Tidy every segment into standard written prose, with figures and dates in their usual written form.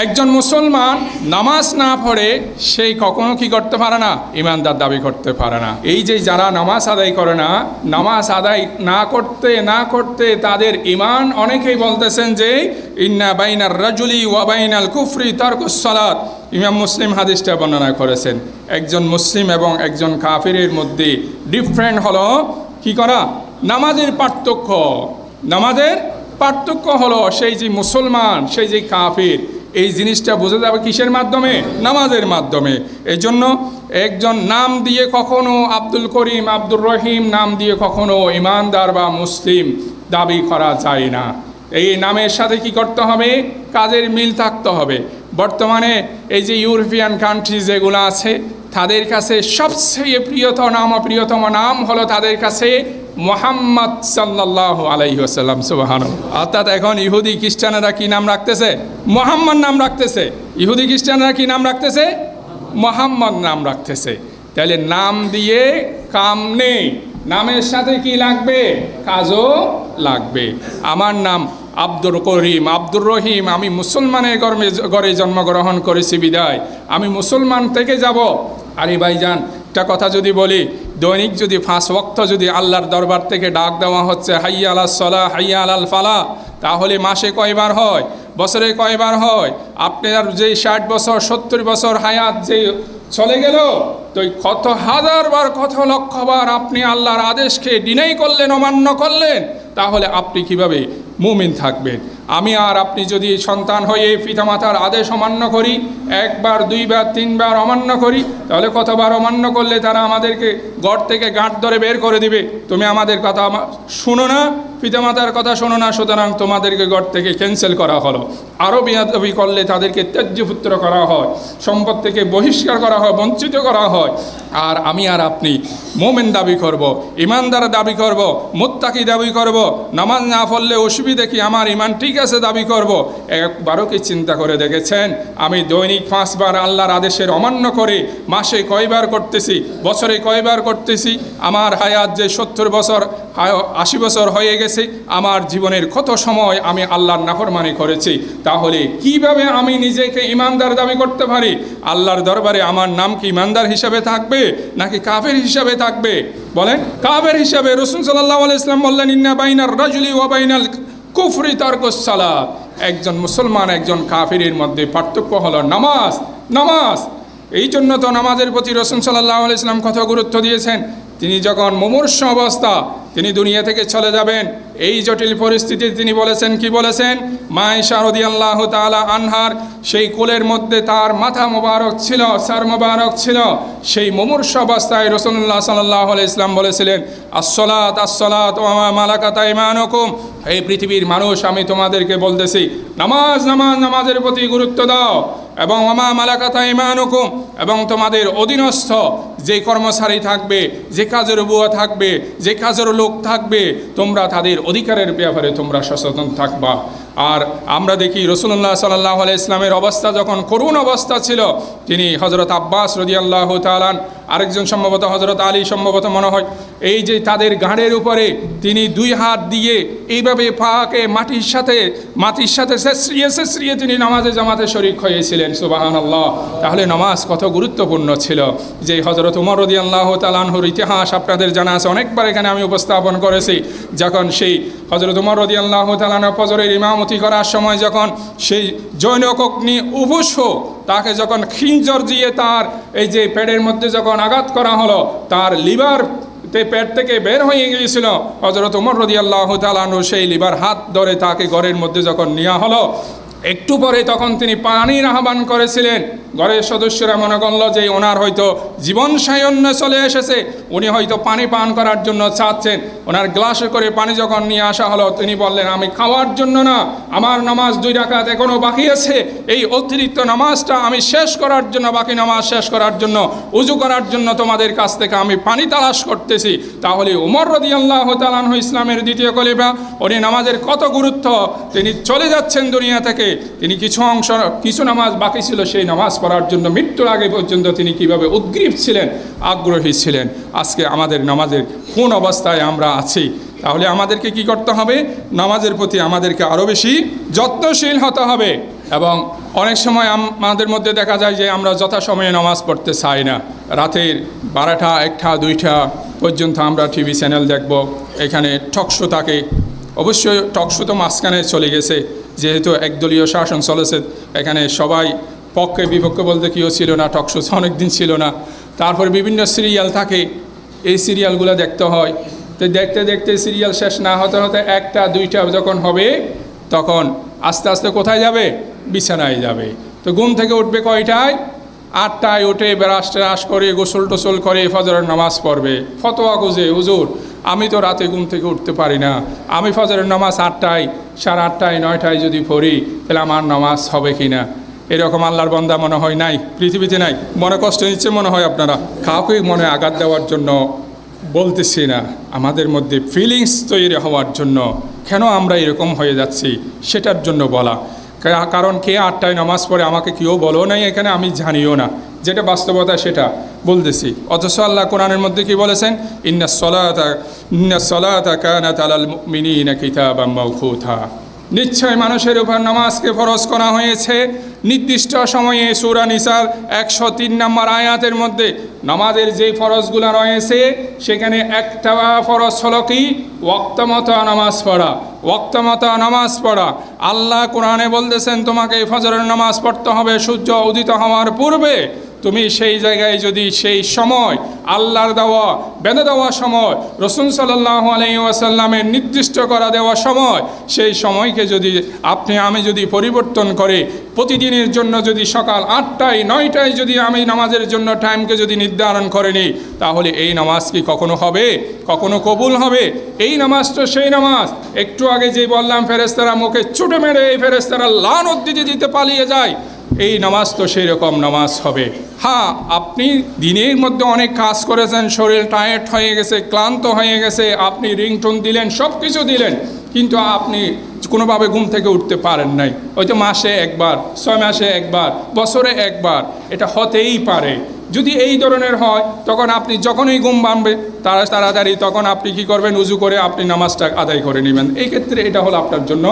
একজন মুসলমান নামাজ না পড়ে সেই কখনো কি করতে পারে না, ইমানদার দাবি করতে পারে না। এই যে যারা নামাজ আদায় করে না, নামাজ আদায় না করতে তাদের ইমান, অনেকেই বলতেছেন যে ইন্না বাইনার রাজুলি ওয়া বাইনাল কুফরি তারকুস সালাত। ইমাম মুসলিম হাদিসটা বর্ণনা করেছেন, একজন মুসলিম এবং একজন কাফিরের মধ্যে ডিফারেন্ট হলো কি করা, নামাজের পার্থক্য হলো সেই যে মুসলমান সেই যে কাফির, এই জিনিসটা বোঝা যাবে কিসের মাধ্যমে, নামাজের মাধ্যমে। এই জন্য একজন নাম দিয়ে কখনো আব্দুল করিম, আব্দুর রহিম নাম দিয়ে কখনো ইমানদার বা মুসলিম দাবি করা যায় না। এই নামের সাথে কি করতে হবে, কাজের মিল থাকতে হবে। বর্তমানে এই যে ইউরোপিয়ান কান্ট্রি যেগুলো আছে, তাদের কাছে সবচেয়ে প্রিয়তম নাম হলো তাদের কাছে মুহাম্মদ সাল্লাল্লাহু আলাইহি ওয়াসাল্লাম, সুবহানাল্লাহ। অর্থাৎ এখন ইহুদি খ্রিস্টানেরা কি নাম রাখতেছে, মুহাম্মদ নাম রাখতেছে। ইহুদি খ্রিস্টানেরা কি নাম রাখতেছে, মুহাম্মদ নাম রাখতেছে। তাহলে নাম দিয়ে কাম নেই, নামের সাথে কি লাগবে, কাজও লাগবে। আমার নাম আব্দুল করিম, আব্দুর রহিম, আমি মুসলমানের ঘরে জন্মগ্রহণ করেছি বিদায় আমি মুসলমান থেকে যাব। আরে ভাইজান, একটা কথা যদি বলি, দৈনিক যদি 5 ওয়াক্ত যদি আল্লাহর দরবার থেকে ডাক দেওয়া হচ্ছে হাইয়া আলাস সালাহ হাইয়া আলাল ফালাহ, তাহলে মাসে কয়বার হয়, বছরে কয়বার হয়? আপনার যে 60 বছর 70 বছর হায়াত যে চলে গেল, তো কত হাজারবার কত লক্ষবার আপনি আল্লাহর আদেশকে ডিনাই করলেন, অমান্য করলেন, তাহলে আপনি কিভাবে মুমিন থাকবেন? আমি আর আপনি যদি সন্তান হয়ে পিতামাতার আদেশ অমান্য করি, 1 বার 2 বার 3 বার অমান্য করি, তাহলে কতবার অমান্য করলে তারা আমাদেরকে ঘর থেকে গাঁট ধরে বের করে দিবে, তুমি আমাদের কথা শুনো না, পিতামাতার কথা শোনো না, সুতরাং তোমাদেরকে ঘর থেকে ক্যান্সেল করা হলো। আরও বেয়াদবি করলে তাদেরকে ত্যাজ্যপুত্র করা হয়, সম্পদ থেকে বহিষ্কার করা হয়, বঞ্চিত করা হয়। আর আমি আর আপনি মোমেন দাবি করব, ইমানদার দাবি করব, মুত্তাকি দাবি করব, নামাজ না পড়লে অসুবিধা কি, আমার ইমান ঠিক আছে দাবি করব। একবারও কি চিন্তা করে দেখেছেন আমি দৈনিক 5 বার আল্লাহর আদেশের অমান্য করে মাসে কয়বার করতেছি, বছরে কয়বার করতেছি? আমার হায়াত যে 70 বছর 80 বছর হয়ে গেছে, আমার জীবনের কত সময় আমি আল্লাহর নাফরমানি করেছি। তাহলে কিভাবে আমি নিজেকে ইমানদার দাবি করতে পারি? আল্লাহর দরবারে আমার নাম কি ইমানদার হিসাবে থাকবে নাকি কাফের হিসাবে থাকবে? বলেন, কাফের হিসাবে। রাসূল সাল্লাল্লাহু আলাইহি ওয়াসাল্লাম বললেন ইন্না বাইনার রাজুলি ওয়া বাইনাল কুফরি তারকুস সালাত। একজন মুসলমান একজন কাফিরের মধ্যে পার্থক্য হলো নামাজ। এই জন্য তো নামাজের প্রতি রাসূল সাল্লাল্লাহু আলাইহি ওয়াসাল্লাম কত গুরুত্ব দিয়েছেন। তিনি যখন মুমূর্ষ অবস্থা তিনি দুনিয়া থেকে চলে যাবেন, এই জটিল পরিস্থিতিতে তিনি বলেছেন, কি বলেছেন? মা আয়েশা রাদিয়াল্লাহু তাআলা আনহার সেই কোলের মধ্যে তার মাথা মোবারক ছিল, সার মোবারক ছিল। সেই মুমূর্ষ অবস্থায় রাসূলুল্লাহ সাল্লাল্লাহু আলাইহি ওয়াসাল্লাম বলেছিলেন আসসালাত ওয়া মা মালাকাত আইমানুকুম। এই পৃথিবীর মানুষ, আমি তোমাদেরকে বলতেছি নামাজের প্রতি গুরুত্ব দাও, এবং ওয়া মা মালাকাত আইমানুকুম, এবং তোমাদের অধীনস্থ যে কর্মচারী থাকবে, যে কাজের বুয়া থাকবে, যে কাজের লোক থাকবে, তোমরা তাদের অধিকারের ব্যাপারে তোমরা সচেতন থাকবা। আর আমরা দেখি রাসূলুল্লাহ সাল্লাল্লাহু আলাইহি ইসলামের অবস্থা যখন করুণ অবস্থা ছিল, তিনি হযরত আব্বাস রাদিয়াল্লাহু তাআলা, আরেকজন সম্ভবত হযরত আলী, সম্ভবত মনে হয়, এই যে তাদের ঘাড়ের উপরে তিনি 2 হাত দিয়ে এইভাবে পাকে মাটির সাথে শেষরিয়ে তিনি নামাজে জামাতে শরীক হয়েছিলেন, সুবহানাল্লাহ। তাহলে নামাজ কত গুরুত্বপূর্ণ ছিল। যে হযরত ওমর রাদিয়াল্লাহু তাআলা আনহুর ইতিহাস আপনাদের জানা আছে, অনেকবার এখানে আমি উপস্থাপন করেছি। যখন সেই হযরত ওমর রাদিয়াল্লাহু তাআলা ফজরের ইমামতি করার সময় যখন সেই জৈনকগ্নি উভুষ তাকে যখন খিঞ্জর দিয়ে তার এই যে পেটের মধ্যে যখন আঘাত করা হলো, তার লিভার পেট থেকে বের হয়ে গিয়েছিল, হযরত ওমর রাদিয়াল্লাহু তাআলা আনহু সেই লিভার হাত ধরে তাকে ঘরের মধ্যে যখন নেওয়া হলো, একটু পরে তখন তিনি পানির আহ্বান করেছিলেন। ঘরের সদস্যরা মনে করল যে ওনার হয়তো জীবন সায়ন্য চলে এসেছে, উনি হয়তো পানি পান করার জন্য চাচ্ছেন। ওনার গ্লাসে করে পানি যখন নিয়ে আসা হলো, তিনি বললেন আমি খাওয়ার জন্য না, আমার নামাজ 2 রাকাত এখনও বাকি আছে, এই অতিরিক্ত নামাজটা আমি শেষ করার জন্য, বাকি নামাজ শেষ করার জন্য, উজু করার জন্য তোমাদের কাছ থেকে আমি পানি তালাশ করতেছি। তাহলে ওমর রাদিয়াল্লাহু তাআলা আনহু ইসলামের দ্বিতীয় খলিফা, উনি নামাজের কত গুরুত্ব, তিনি চলে যাচ্ছেন দুনিয়া থেকে, তিনি কিছু নামাজ বাকি ছিল সেই নামাজ পড়ার জন্য মৃত্যুর আগে পর্যন্ত তিনি কিভাবে উদ্গ্রীব ছিলেন, আগ্রহী ছিলেন। আজকে আমাদের নামাজের কোন অবস্থায় আমরা আছি? তাহলে আমাদেরকে কি করতে হবে? নামাজের প্রতি আমাদেরকে আরও বেশি যত্নশীল হতে হবে। এবং অনেক সময় আমাদের মধ্যে দেখা যায় যে আমরা যথাসময়ে নামাজ পড়তে চাই না। রাতের 12টা, 1টা, 2টা পর্যন্ত আমরা টিভি চ্যানেল দেখব, এখানে টকশো থাকে। অবশ্যই টকশো তো মাঝখানে চলে গেছে, যেহেতু একদলীয় শাসন চলেছে, এখানে সবাই পক্ষে বিপক্ষে বলতে কেউ ছিল না, টকশো অনেক দিন ছিল না। তারপর বিভিন্ন সিরিয়াল থাকে, এই সিরিয়ালগুলো দেখতে হয়। তো দেখতে দেখতে সিরিয়াল শেষ না হতে হতে 1টা, 2টা যখন হবে, তখন আস্তে আস্তে কোথায় যাবে? বিছানায় যাবে। তো ঘুম থেকে উঠবে কয়টায়? 8টায় উঠে ব্রাশ করে গোসল টোসল করে ফজরের নামাজ পড়বে। ফতোয়া খুঁজে, হুজুর আমি তো রাতে ঘুম থেকে উঠতে পারি না, আমি ফজরের নামাজ 8টায়, 8:30, 9টায় যদি পড়ি তাহলে আমার নামাজ হবে কি না? এরকম আল্লাহর বান্দা মনে হয় নাই, পৃথিবীতে নাই। মনে কষ্ট নিচ্ছে মনে হয় আপনারা। কাউকে মনে আঘাত দেওয়ার জন্য বলতেছি না, আমাদের মধ্যে ফিলিংস তৈরি হওয়ার জন্য কেন আমরা এরকম হয়ে যাচ্ছি সেটার জন্য বলা। কারণ কে 8টায় নামাজ পড়ে আমাকে কেউ বলো নাই এখানে, আমি জানিও না, যেটা বাস্তবতা সেটা বলতেছি। অথচ আল্লাহ কোরআনের মধ্যে কি বলেছেন? ইন্নাস সালাতা কানাত আলাল মুমিনিনা কিতাবাম মাওকুতা। নিশ্চয় মানুষের উপর নামাজকে ফরজ করা হয়েছে নির্দিষ্ট সময়ে। সূরা নিসার 103 নম্বর আয়াতের মধ্যে নামাজের যে ফরজগুলো রয়েছে সেখানে একটা ফরজ হলো কি? ওয়াক্তমতো নামাজ পড়া। ওয়াক্তমতো নামাজ পড়া। আল্লাহ কোরআনে বলতেছেন তোমাকে ফজরের নামাজ পড়তে হবে সূর্য উদিত হওয়ার পূর্বে। তুমি সেই জায়গায় যদি সেই সময় আল্লাহর দেওয়া বেঁধে দেওয়া সময়, রাসূল সাল্লাল্লাহু আলাইহি ওয়াসাল্লামের নির্দিষ্ট করা দেওয়া সময়, সেই সময়কে যদি আমি যদি পরিবর্তন করে প্রতিদিনের জন্য যদি সকাল 8টায় 9টায় যদি আমি নামাজের জন্য টাইমকে যদি নির্ধারণ করে নিই, তাহলে এই নামাজ কি কখনো হবে? কখনো কবুল হবে? এই নামাজ তো সেই নামাজ, একটু আগে যে বললাম ফেরেশতারা মুখে চুটে মেরে এই ফেরেশতারা লানত দিতে দিতে পালিয়ে যায়, এই নামাজ তো সেই রকম নামাজ হবে। হ্যাঁ, আপনি দিনের মধ্যে অনেক কাজ করেছেন, শরীর টায়ার্ড হয়ে গেছে, ক্লান্ত হয়ে গেছে, আপনি রিংটোন দিলেন, সব কিছু দিলেন, কিন্তু আপনি কোনোভাবে ঘুম থেকে উঠতে পারেন নাই। হয়তো মাসে একবার, 6 মাসে একবার, বছরে একবার, এটা হতেই পারে। যদি এই ধরনের হয় তখন আপনি যখনই ঘুম ভাঙবে তাড়াতাড়ি তখন আপনি কি করবেন? উজু করে আপনি নামাজটা আদায় করে নেবেন। এই ক্ষেত্রে এটা হলো আপনার জন্য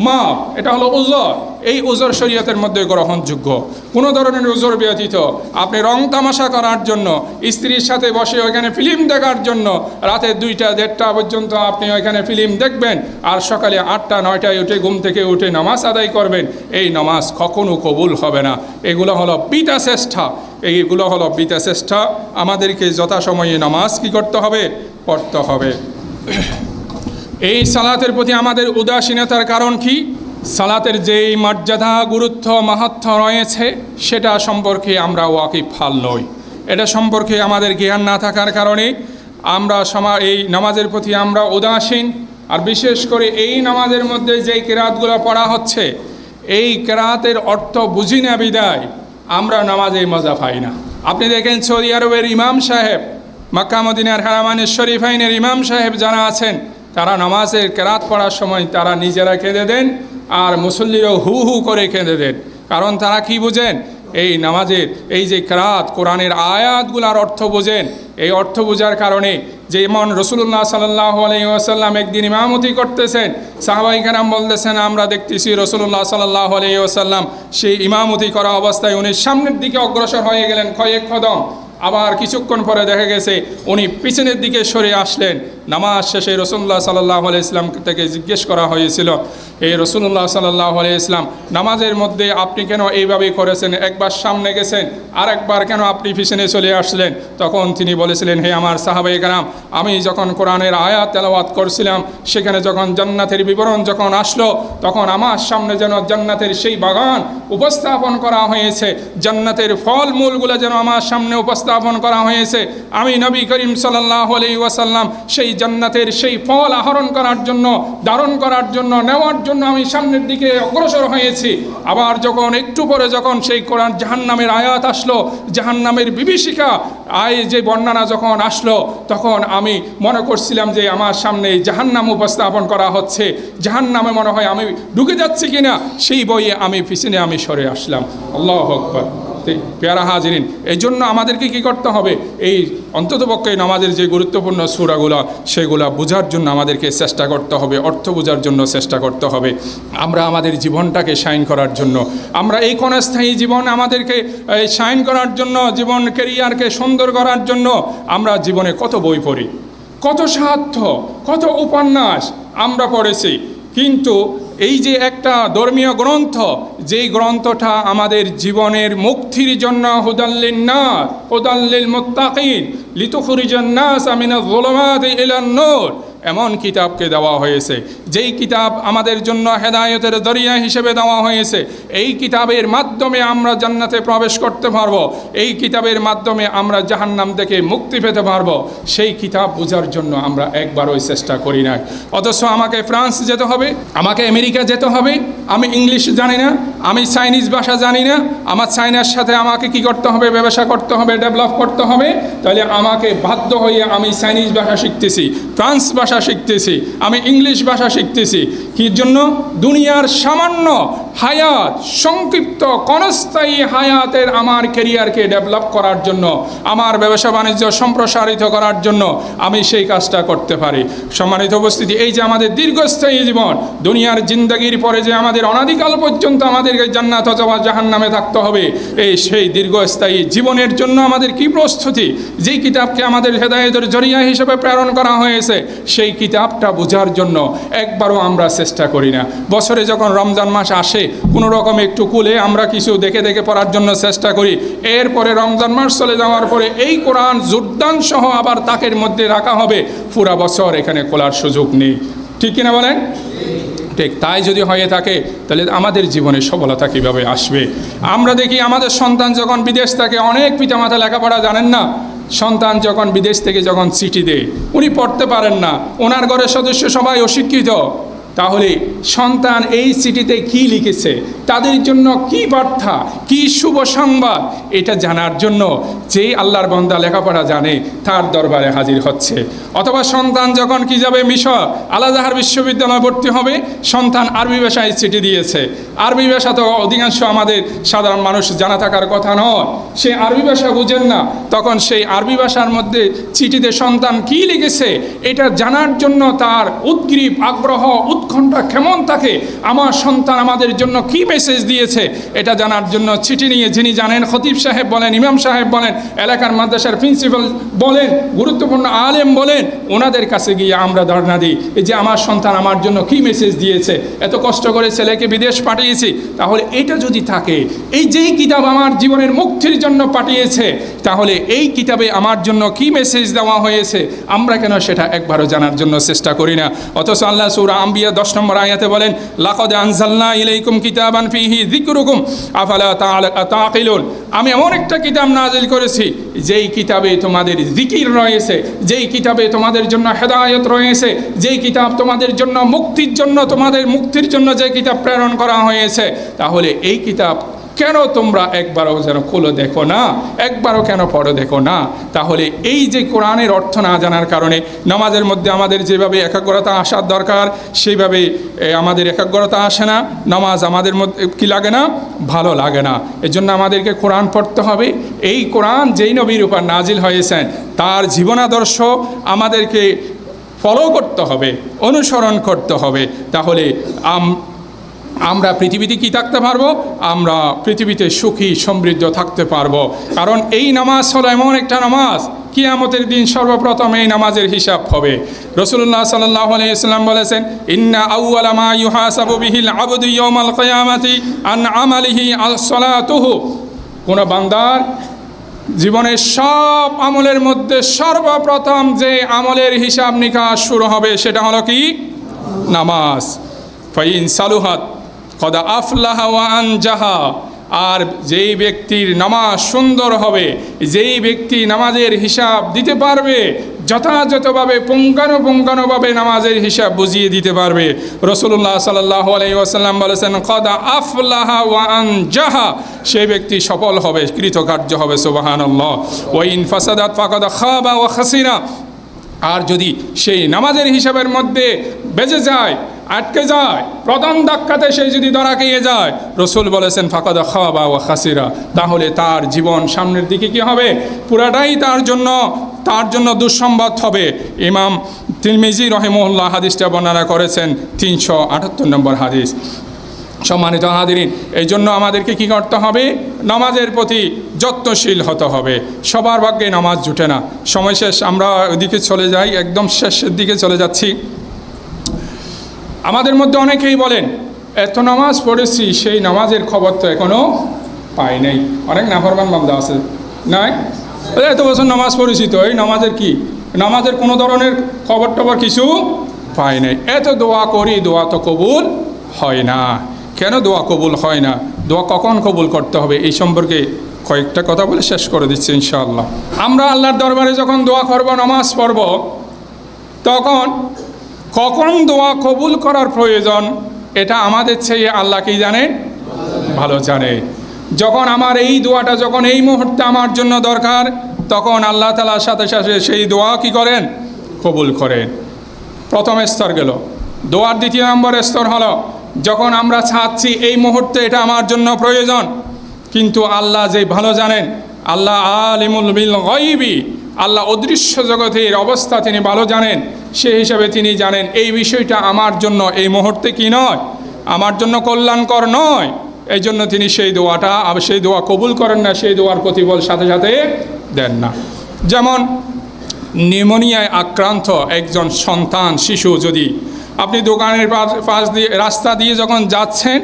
মাপ, এটা হলো উজর। এই উজর শরীয়তের মধ্যে গ্রহণযোগ্য। কোনো ধরনের উজর ব্যতীত আপনি রং তামাশা করার জন্য, স্ত্রীর সাথে বসে ওইখানে ফিল্ম দেখার জন্য রাতে 2টা 1:30 পর্যন্ত আপনি ওইখানে ফিল্ম দেখবেন, আর সকালে 8টা 9টায় উঠে ঘুম থেকে উঠে নামাজ আদায় করবেন, এই নামাজ কখনো কবুল হবে না। এগুলো হলো বিদা চেষ্টা, এইগুলো হলো বিদা চেষ্টা। আমাদেরকে যথাসময়ে নামাজ কি করতে হবে? পড়তে হবে। এই সালাতের প্রতি আমাদের উদাসীনতার কারণ কি? সালাতের যেই মর্যাদা, গুরুত্ব, মাহাত্ম্য রয়েছে সেটা সম্পর্কে আমরা ওয়াকিফাল নই। এটা সম্পর্কে আমাদের জ্ঞান না থাকার কারণে আমরা এই নামাজের প্রতি আমরা উদাসীন। আর বিশেষ করে এই নামাজের মধ্যে যেই কেরাতগুলো পড়া হচ্ছে, এই কেরাতের অর্থ বুঝি না বিদায় আমরা নামাজে মজা পাই না। আপনি দেখেন সৌদি আরবের ইমাম সাহেব, মক্কা মদিনার হারামাইন শরীফাইনের ইমাম সাহেব যারা আছেন, তারা নামাজের কেরাত পড়ার সময় তারা নিজেরা কেঁদে দেন, আর মুসল্লিরাও হু হু করে কেঁদে দেন। কারণ তারা কি বুঝেন? এই নামাজের এই যে কেরাত, কোরআনের আয়াতগুলার অর্থ বোঝেন। এই অর্থ বোঝার কারণে যেমন রাসূলুল্লাহ সাল্লাল্লাহু আলাইহি ওয়াসাল্লাম একদিন ইমামতি করতেছেন, সাহাবায়ে কেরাম বলতেছেন আমরা দেখতেছি রাসূলুল্লাহ সাল্লাল্লাহু আলাইহি ওয়াসাল্লাম সেই ইমামতি করা অবস্থায় উনি সামনের দিকে অগ্রসর হয়ে গেলেন কয়েক কদম, আবার কিছুক্ষণ পরে দেখা গেছে উনি পিছনের দিকে সরে আসলেন। নামাজ শেষে রাসূলুল্লাহ সাল্লাল্লাহু আলাইহি ওয়াসাল্লাম থেকে জিজ্ঞেস করা হয়েছিল, এই রাসূলুল্লাহ সাল্লাল্লাহু আলাইহি ওয়াসাল্লাম নামাজের মধ্যে আপনি কেন এইভাবে করেছেন? একবার সামনে গেছেন, আর একবার কেন আপনি পিছনে চলে আসলেন? তখন তিনি বলেছিলেন, হে আমার সাহাবায়ে কেরাম, আমি যখন কোরআনের আয়াত তেলাওয়াত করছিলাম, সেখানে যখন জান্নাতের বিবরণ যখন আসলো, তখন আমার সামনে যেন জান্নাতের সেই বাগান উপস্থাপন করা হয়েছে, জান্নাতের ফলমূলগুলো যেন আমার সামনে উপস্থাপন করা হয়েছে। আমি নবী করিম সাল্লাল্লাহু আলাইহি ওয়াসাল্লাম সেই জান্নাতের সেই ফল আহরণ করার জন্য, ধারণ করার জন্য, নেওয়ার জন্য আমি সামনের দিকে অগ্রসর হয়েছি। আবার যখন একটু পরে যখন সেই কোরআন জাহান্নামের আয়াত আসলো, জাহান্নামের বিভীষিকা যে বর্ণনা যখন আসলো, তখন আমি মনে করছিলাম যে আমার সামনে জাহান্নাম উপস্থাপন করা হচ্ছে, জাহান্নামে মনে হয় আমি ঢুকে যাচ্ছি কিনা, সেই বইয়ে আমি পিছনে আমি সরে আসলাম। আল্লাহু আকবার। পেয়ারা হাজিরিন, এই জন্য আমাদেরকে কী করতে হবে? এই অন্ততপক্ষে নামাজের যে গুরুত্বপূর্ণ সূরাগুলো সেগুলো বোঝার জন্য আমাদেরকে চেষ্টা করতে হবে, অর্থ বোঝার জন্য চেষ্টা করতে হবে। আমরা আমাদের জীবনটাকে শাইন করার জন্য, আমরা এই ক্ষণস্থায়ী জীবন আমাদেরকে শাইন করার জন্য, জীবন ক্যারিয়ারকে সুন্দর করার জন্য আমরা জীবনে কত বই পড়ি, কত সাহিত্য, কত উপন্যাস আমরা পড়েছি, কিন্তু এই যে একটা ধর্মীয় গ্রন্থ, যেই গ্রন্থটা আমাদের জীবনের মুক্তির জন্য হুদাল্লিন নাস হুদাল্লিল মুত্তাকিন লিতুখরিজান নাস মিনাজ যুলুমাতি ইলান নূর, এমন কিতাবকে দেওয়া হয়েছে, যেই কিতাব আমাদের জন্য হেদায়েতের দরিয়া হিসেবে দেওয়া হয়েছে। এই কিতাবের মাধ্যমে আমরা জান্নাতে প্রবেশ করতে পারবো, এই কিতাবের মাধ্যমে আমরা জাহান্নাম থেকে মুক্তি পেতে পারবো। সেই কিতাব বোঝার জন্য আমরা একবারও চেষ্টা করি না। অথচ আমাকে ফ্রান্স যেতে হবে, আমাকে আমেরিকা যেতে হবে, আমি ইংলিশ জানি না, আমি চাইনিজ ভাষা জানি না, আমার চাইনার সাথে আমাকে কি করতে হবে? ব্যবসা করতে হবে, ডেভেলপ করতে হবে। তাহলে আমাকে বাধ্য হয়ে আমি চাইনিজ ভাষা শিখতেছি, ফ্রান্স ভাষা শিখতেছি, আমি ইংলিশ ভাষা শিখতেছি। কি জন্য? দুনিয়ার সামান্য হায়াত, সংক্ষিপ্ত ক্ষণস্থায়ী হায়াতের আমার ক্যারিয়ারকে ডেভেলপ করার জন্য, আমার ব্যবসা বাণিজ্য সম্প্রসারিত করার জন্য আমি সেই কাজটা করতে পারি। সম্মানিত উপস্থিতি, এই যে আমাদের দীর্ঘস্থায়ী জীবন, দুনিয়ার জিন্দেগির পরে যে আমাদের অনাদিকাল পর্যন্ত আমাদেরকে জান্নাত অথবা জাহান্নামে থাকতে হবে, এই সেই দীর্ঘস্থায়ী জীবনের জন্য আমাদের কি প্রস্তুতি? যেই কিতাবকে আমাদের হেদায়েতের জরিয়া হিসেবে প্রেরণ করা হয়েছে, সেই কিতাবটা বোঝার জন্য একবারও আমরা চেষ্টা করি না। বছরে যখন রমজান মাস আসে, কোনো রকম একটু কুলে আমরা কিছু দেখে দেখে পড়ার জন্য চেষ্টা করি, এরপরে রমজান মাস চলে যাওয়ার পরে এই কোরআন জুরদান সহ আবার তাকের মধ্যে রাখা হবে, পুরা বছর এখানে খোলার সুযোগ নেই। ঠিক কিনা বলেন? ঠিক তাই যদি হয়ে থাকে, তাহলে আমাদের জীবনে সফলতা কীভাবে আসবে? আমরা দেখি আমাদের সন্তান যখন বিদেশ থাকে, অনেক পিতামাতা লেখাপড়া জানেন না, সন্তান যখন বিদেশ থেকে যখন চিঠি দেয়, উনি পড়তে পারেন না, ওনার ঘরের সদস্য সবাই অশিক্ষিত, তাহলে সন্তান এই চিঠিতে কি লিখেছে, তাদের জন্য কি বার্তা, কি শুভ সংবাদ, এটা জানার জন্য যেই আল্লাহর বান্দা লেখাপড়া জানে তার দরবারে হাজির হচ্ছে। অথবা সন্তান যখন কি যাবে মিশর, আল আজহার বিশ্ববিদ্যালয়ে ভর্তি হবে, সন্তান আরবি ভাষায় চিঠি দিয়েছে। আরবি ভাষা তো অধিকাংশ আমাদের সাধারণ মানুষ জানা থাকার কথা নয়, সে আরবি ভাষা বুঝেন না, তখন সেই আরবি ভাষার মধ্যে চিঠিতে সন্তান কি লিখেছে এটা জানার জন্য তার উদ্গ্রীব আগ্রহ, উৎকণ্ঠা কেমন থাকে, আমার সন্তান আমাদের জন্য কি মেসেজ দিয়েছে এটা জানার জন্য চিঠি নিয়ে, যিনি জানেন খতিব সাহেব বলেন, ইমাম সাহেব বলেন, এলাকার মাদ্রাসার প্রিন্সিপাল বলেন, গুরুত্বপূর্ণ আলেম বলেন, ওনাদের কাছে গিয়ে আমরা ধর্ণা দিই যে আমার সন্তান আমার জন্য কি মেসেজ দিয়েছে, এত কষ্ট করে ছেলেকে বিদেশ পাঠিয়েছি, তাহলে এটা যদি থাকে, এই যেই কিতাব আমার জীবনের মুক্তির জন্য পাঠিয়েছে, তাহলে এই কিতাবে আমার জন্য কি মেসেজ দেওয়া হয়েছে, আমরা কেন সেটা একবারও জানার জন্য চেষ্টা করি না? অথচ আল্লাহ সূরা আম্বিয়া 10 নম্বর আয়াতে বলেন, লাকাদ আনজালনা ইলাইকুম কিতাবান ফিহি যিকরুকুম আফালা তাআকিলুন, আমি এমন একটা কিতাব নাজিল করেছি যেই কিতাবে তোমাদের জিকির রয়েছে, যেই কিতাবে তোমাদের জন্য হেদায়েত রয়েছে, যেই কিতাব তোমাদের জন্য মুক্তির জন্য, তোমাদের মুক্তির জন্য যে কিতাব প্রেরণ করা হয়েছে, তাহলে এই কিতাব কেন তোমরা একবারও যেন খুলে দেখো না, একবারও কেন পড়ে দেখো না? তাহলে এই যে কোরআনের অর্থ না জানার কারণে নামাজের মধ্যে আমাদের যেভাবে একাগ্রতা আসার দরকার, সেইভাবে আমাদের একাগ্রতা আসে না, নামাজ আমাদের মধ্যে কি লাগে না, ভালো লাগে না। এজন্য আমাদেরকে কোরআন পড়তে হবে। এই কোরআন যেই নবীর উপর নাজিল হয়েছেন তার জীবনাদর্শ আমাদেরকে ফলো করতে হবে, অনুসরণ করতে হবে। তাহলে আমরা পৃথিবীতে কি থাকতে পারবো? আমরা পৃথিবীতে সুখী সমৃদ্ধ থাকতে পারবো। কারণ এই নামাজ হলো এমন একটা নামাজ, কিয়ামতের দিন সর্বপ্রথম এই নামাজের হিসাব হবে। রাসূলুল্লাহ সাল্লাল্লাহু আলাইহি ওয়াসাল্লাম বলেছেন, ইন্না আউওয়ালা মা ইউহাসাবু বিহিল আবদু ইয়াউমাল কিয়ামাতি আন আমালিহি আস-সালাতুহু, কোন বান্দার জীবনের সব আমলের মধ্যে সর্বপ্রথম যে আমলের হিসাব নিকাশ শুরু হবে সেটা হলো কি? নামাজ। ফাইন সালুহাত কদা আফলাহা ওয়া আনজাহা, আর যেই ব্যক্তির নামাজ সুন্দর হবে, যেই ব্যক্তি নামাজের হিসাব দিতে পারবে, যথাযথভাবে পুঙ্খানুপুঙ্খানুভাবে নামাজের হিসাব বুঝিয়ে দিতে পারবে, রাসূলুল্লাহ সাল্লাল্লাহু আলাইহি ওয়াসাল্লাম বলেছেন, কদা আফলাহা ওয়া আনজাহা, সেই ব্যক্তি সফল হবে, কৃতকার্য হবে। সুবহানাল্লাহ। ওয়া ইন ফাসাদাত ফাকাদ খাবা ওয়া খাসিরা, আর যদি সেই নামাজের হিসাবের মধ্যে বেজে যায় আটকে যায়, প্রথম ধাক্কাতে সে যদি ধরা খেয়ে যায়, রসুল বলেছেন ফাকাদ খাবা ওয়া খাসিরা, তাহলে তার জীবন সামনের দিকে কি হবে, পুরাটাই তার জন্য দুঃসংবাদ হবে। ইমাম তিরমিজি রহিমাহুল্লাহ হাদিসটা বর্ণনা করেছেন, 378 নম্বর হাদিস। সম্মানিত হাদিরিন, এই জন্য আমাদেরকে কি করতে হবে, নামাজের প্রতি যত্নশীল হতে হবে। সবার ভাগ্যে নামাজ জুটে না। সময় শেষ, আমরা ওইদিকে চলে যাই, একদম শেষের দিকে চলে যাচ্ছি। আমাদের মধ্যে অনেকেই বলেন এত নামাজ পড়েছি, সেই নামাজের খবর তো এখনও পাই নাই। অনেক নাফরমান বান্দা আছে, নাই এত বছর নামাজ পড়েছি, তো এই নামাজের কি, নামাজের কোনো ধরনের খবর টবর কিছু পাই নাই। এত দোয়া করি, দোয়া তো কবুল হয় না। কেন দোয়া কবুল হয় না, দোয়া কখন কবুল করতে হবে, এই সম্পর্কে কয়েকটা কথা বলে শেষ করে দিচ্ছি ইনশাআল্লাহ। আমরা আল্লাহর দরবারে যখন দোয়া করব, নামাজ পড়ব, তখন কখন দোয়া কবুল করার প্রয়োজন এটা আমাদের চেয়ে আল্লাহ কি জানেন, ভালো জানে। যখন আমার এই দোয়াটা যখন এই মুহূর্তে আমার জন্য দরকার, তখন আল্লাহ তাআলার সাথে সাথে সেই দোয়া কি করেন, কবুল করেন। প্রথম স্তর গেল। দোয়ার দ্বিতীয় নম্বর স্তর হলো, যখন আমরা চাচ্ছি এই মুহূর্তে এটা আমার জন্য প্রয়োজন, কিন্তু আল্লাহ যে ভালো জানেন, আল্লাহ আলিমুল বিল গায়বি, আল্লাহ অদৃশ্য জগতের অবস্থা তিনি ভালো জানেন, সেই হিসাবে তিনি জানেন এই বিষয়টা আমার জন্য এই মুহূর্তে কি নয়, আমার জন্য কল্যাণকর নয়। এই জন্য তিনি সেই দোয়া কবুল করেন না, সেই দোয়ার প্রতিফল সাথে সাথে দেন না। যেমন নিউমোনিয়ায় আক্রান্ত একজন সন্তান শিশু, যদি আপনি দোকানের পাশ দিয়ে রাস্তা দিয়ে যখন যাচ্ছেন,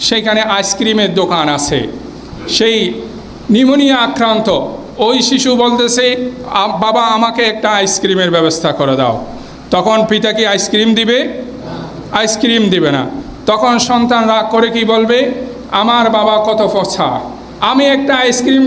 সেখানে আইসক্রিমের দোকান আছে, সেই নিউমোনিয়া আক্রান্ত ওই শিশু বলতেছে বাবা আমাকে একটা আইসক্রিমের ব্যবস্থা করে দাও। তখন পিতা কি আইসক্রিম দিবে? আইসক্রিম দিবে না। তখন সন্তান রাগ করে কি বলবে, আমার বাবা কত পছা, আমি একটা আইসক্রিম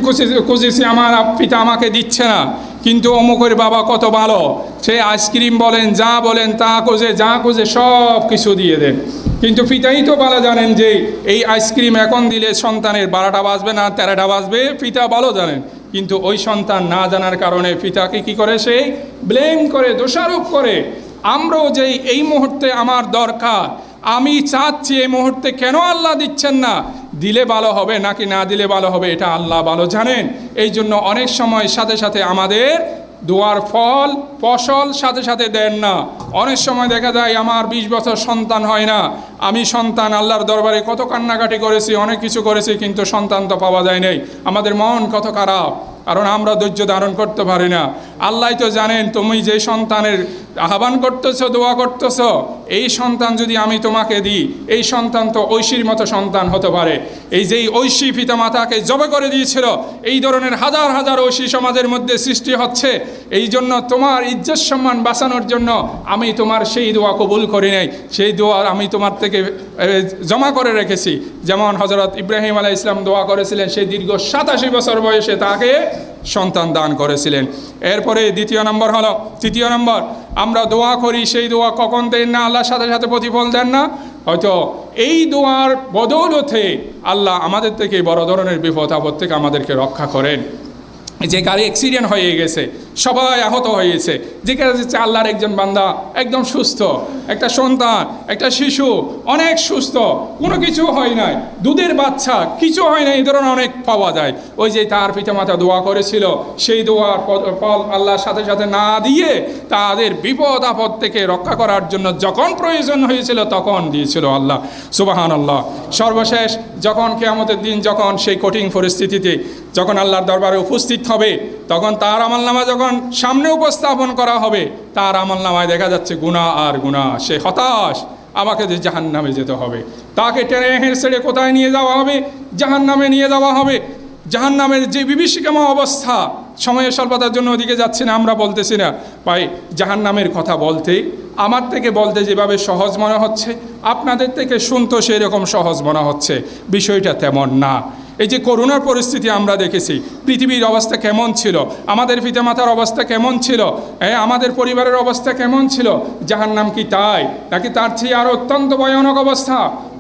খুঁজেছি, আমার পিতা আমাকে দিচ্ছে না, কিন্তু অমুকের বাবা কত ভালো, সে আইসক্রিম বলেন যা বলেন তা খুঁজে সব কিছু দিয়ে দেন। কিন্তু পিতাই তো ভালো জানেন যে এই আইসক্রিম এখন দিলে সন্তানের 12টা বাজবে না 13টা বাজবে, পিতা ভালো জানেন। কিন্তু ওই সন্তান না জানার কারণে পিতাকে কি করে, সে ব্লেম করে, দোষারোপ করে। আমরাও যে এই মুহূর্তে আমার দরকার, আমি চাচ্ছি এই মুহূর্তে, কেন আল্লাহ দিচ্ছেন না, দিলে ভালো হবে নাকি না দিলে ভালো হবে এটা আল্লাহ ভালো জানেন। এই জন্য অনেক সময় সাথে সাথে আমাদের দোয়ার ফসল সাথে সাথে দেন না। অনেক সময় দেখা যায় আমার 20 বছর সন্তান হয় না, আমি সন্তান আল্লাহর দরবারে কত কান্নাকাটি করেছি, অনেক কিছু করেছি, কিন্তু সন্তান তো পাওয়া যায় নাই। আমাদের মন কত খারাপ, কারণ আমরা ধৈর্য ধারণ করতে পারি না। আল্লাহ তো জানেন তুমি যে সন্তানের আহ্বান করতেছ, দোয়া করতেছ, এই সন্তান যদি আমি তোমাকে দিই, এই সন্তান তো ঐশীর মতো সন্তান হতে পারে। এই যেই ঐশী পিতা মাতাকে জবে করে দিয়েছিল, এই ধরনের হাজার হাজার ঐশী সমাজের মধ্যে সৃষ্টি হচ্ছে। এই জন্য তোমার ইজ্জত সম্মান বাঁচানোর জন্য আমি তোমার সেই দোয়া কবুল করি নাই, সেই দোয়া আমি তোমার থেকে জমা করে রেখেছি। যেমন হযরত ইব্রাহিম আলাইহিস সালাম দোয়া করেছিলেন, সেই দীর্ঘ 87 বছর বয়সে তাকে সন্তান দান করেছিলেন। এরপরে তৃতীয় নম্বর আমরা দোয়া করি, সেই দোয়া কখন দেন না, আল্লাহর সাথে সাথে প্রতিফল দেন না। হয়তো এই দোয়ার বদৌলতে আল্লাহ আমাদের থেকে বড় ধরনের বিপদ আপদ থেকে আমাদেরকে রক্ষা করেন। যে গাড়ি অ্যাক্সিডেন্ট হয়ে গেছে, সবাই আহত হয়েছে, যেখানে যাচ্ছে আল্লাহর একজন বান্দা একদম সুস্থ, একটা সন্তান, একটা শিশু অনেক সুস্থ, কোনো কিছু হয় নাই, দুধের বাচ্চা, কিছু হয় না, এই ধরনের অনেক পাওয়া যায়। ওই যে তার পিতামাতা দোয়া করেছিল, সেই দোয়ার ফল আল্লাহর সাথে সাথে না দিয়ে তাদের বিপদ আপদ থেকে রক্ষা করার জন্য যখন প্রয়োজন হয়েছিল তখন দিয়েছিল আল্লাহ। সুবহানাল্লাহ। সর্বশেষ যখন কিয়ামতের দিন, যখন সেই কঠিন পরিস্থিতিতে যখন আল্লাহর দরবারে উপস্থিত হবে, তখন তার আমলনামা যখন সামনে উপস্থাপন করা হবে, তার আমলনামায় দেখা যাচ্ছে গুনাহ আর গুনাহ। সে হতাশ, আমাকে যে জাহান্নামে যেতে হবে, তাকে টেনে হেঁচড়ে কোথায় নিয়ে যাওয়া হবে? জাহান্নামে নিয়ে যাওয়া হবে। জাহান্নামের যে বিভীষিকাময় অবস্থা, সময়ের স্বল্পতার জন্য ওদিকে যাচ্ছি না, আমরা বলতেছি না ভাই। জাহান্নামের কথা বলতে, আমার থেকে বলতে যেভাবে সহজ মনে হচ্ছে, আপনাদের থেকে শুনতে সেই রকম সহজ মনে হচ্ছে, বিষয়টা তেমন না। এই যে করোনার পরিস্থিতি আমরা দেখেছি, পৃথিবীর অবস্থা কেমন ছিল, আমাদের পিতামাতার অবস্থা কেমন ছিল, আমাদের পরিবারের অবস্থা কেমন ছিল, জাহান্নাম কি তাই, নাকি তার চেয়ে আরও অত্যন্ত ভয়ানক অবস্থা?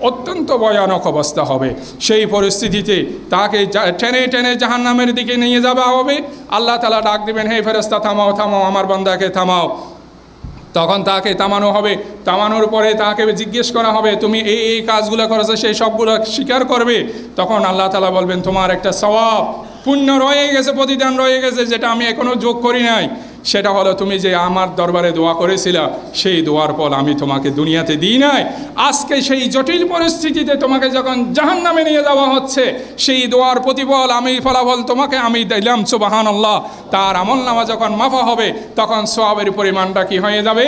অত্যন্ত ভয়ানক অবস্থা হবে। সেই পরিস্থিতিতে তাকে টেনে টেনে জাহান্নামের দিকে নিয়ে যাওয়া হবে। আল্লাহ তাআলা ডাক দিবেন, হে ফেরেশতা থামাও, আমার বান্দাকে থামাও। তখন তাকে থামানো হবে, থামানোর পরে তাকে জিজ্ঞেস করা হবে তুমি এই কাজগুলো করেছো, সেই সবগুলো স্বীকার করবে। তখন আল্লাহ তাআলা বলবেন তোমার একটা সওয়াব পুণ্য রয়ে গেছে, প্রতিদান রয়ে গেছে, যেটা আমি এখনও যোগ করি নাই। সেটা হলো তুমি যে আমার দরবারে দোয়া করেছিলা, সেই দোয়ার ফল আমি তোমাকে দুনিয়াতে দিই নাই। আজকে সেই জটিল পরিস্থিতিতে তোমাকে যখন জাহান্নামে নিয়ে যাওয়া হচ্ছে, সেই দোয়ার প্রতিফল আমি, ফলাফল তোমাকে আমি দিলাম, সুবহানাল্লাহ। তার আমলনামা যখন মাফা হবে, তখন সওয়াবের পরিমাণটা কি হয়ে যাবে?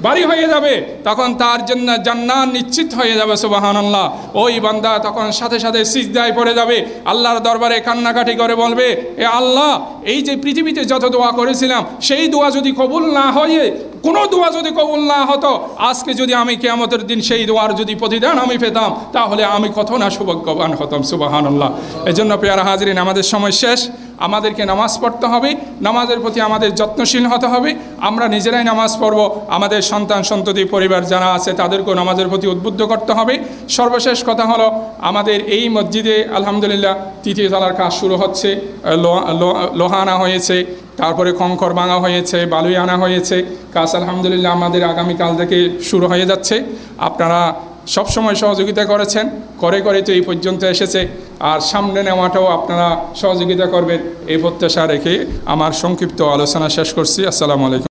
বাড়ি হয়ে যাবে। তখন তার জন্য জান্নাত নিশ্চিত হয়ে যাবে, সুবহানাল্লাহ। ওই বান্দা তখন সাথে সাথে সিজদায় পড়ে যাবে, আল্লাহর দরবারে কান্নাকাটি করে বলবে, এ আল্লাহ, এই যে পৃথিবীতে যত দোয়া করেছিলাম, সেই দোয়া যদি কবুল না হয়ে, কোনো দোয়া যদি কবুল না হতো, আজকে যদি আমি কিয়ামতের দিন সেই দোয়ার যদি প্রতিদান আমি পেতাম, তাহলে আমি কত না সৌভাগ্যবান হতাম, সুবহানাল্লাহ। এজন্য প্রিয় হাজরিন, আমাদের সময় শেষ। আমাদেরকে নামাজ পড়তে হবে, নামাজের প্রতি আমাদের যত্নশীল হতে হবে। আমরা নিজেরাই নামাজ পড়ব, আমাদের সন্তান সন্ততি পরিবার যারা আছে তাদেরকেও নামাজের প্রতি উদ্বুদ্ধ করতে হবে। সর্বশেষ কথা হলো, আমাদের এই মসজিদে আলহামদুলিল্লাহ তৃতীয় তলার কাজ শুরু হচ্ছে। লোহা আনা হয়েছে, তারপরে কংকর ভাঙা হয়েছে, বালুই আনা হয়েছে। কাজ আলহামদুলিল্লাহ আমাদের আগামীকাল থেকে শুরু হয়ে যাচ্ছে। আপনারা সবসময় সহযোগিতা করেছেন, করে করে তো এই পর্যন্ত এসেছে, আর সামনে নেওয়াটাও আপনারা সহযোগিতা করবেন, এই প্রত্যাশা রেখে আমার সংক্ষিপ্ত আলোচনা শেষ করছি। আসসালামু আলাইকুম।